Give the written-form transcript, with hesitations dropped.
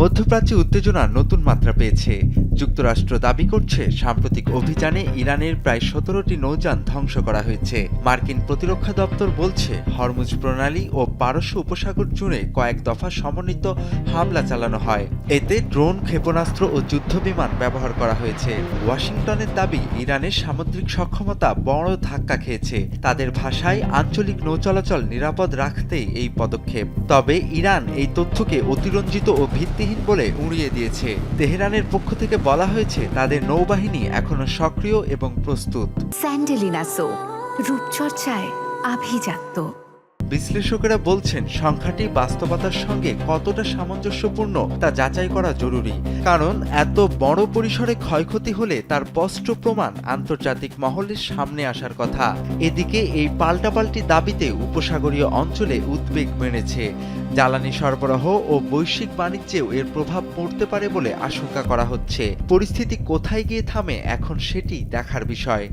মধ্যপ্রাচ্যে উত্তেজনা নতুন মাত্রা পেয়েছে। যুক্তরাষ্ট্র দাবি করছে সাম্প্রতিক অভিযানে ইরানের প্রায় ১৭টি নৌযান ধ্বংস করা হয়েছে। মার্কিন প্রতিরক্ষা দপ্তর বলছে হরমুজ প্রণালী ও পারস্য উপসাগর জুড়ে কয়েক দফা সমন্বিত হামলা চালানো হয়। এতে ড্রোন, ক্ষেপণাস্ত্র ও যুদ্ধবিমান ব্যবহার করা হয়েছে। ওয়াশিংটনের দাবি ইরানের সামুদ্রিক সক্ষমতা বড় ধাক্কা খেয়েছে। তাদের ভাষায় আঞ্চলিক নৌচলাচল নিরাপদ রাখতেই এই পদক্ষেপ। তবে ইরান এই তথ্যকে অতিরঞ্জিত ও ভিত্তিহীন বলে উড়িয়ে দিয়েছে। তেহরানের পক্ষ থেকে বলা হয়েছে তাদের নৌবাহিনী এখনো সক্রিয় এবং প্রস্তুত। স্যান্ডেলিনা সো, রূপচর্চায় আভিজাত্য। বিশ্লেষকেরা বলছেন সংখ্যাটি বাস্তবতার সঙ্গে কতটা সামঞ্জস্যপূর্ণ তা যাচাই করা জরুরি। কারণ এত বড় পরিসরে ক্ষয়ক্ষতি হলে তার স্পষ্ট প্রমাণ আন্তর্জাতিক মহলের সামনে আসার কথা। এদিকে এই পাল্টাপাল্টি দাবিতে উপসাগরীয় অঞ্চলে উদ্বেগ বেড়েছে। জ্বালানি সরবরাহ ও বৈশ্বিক বাণিজ্যেও এর প্রভাব পড়তে পারে বলে আশঙ্কা করা হচ্ছে। পরিস্থিতি কোথায় গিয়ে থামে এখন সেটি দেখার বিষয়।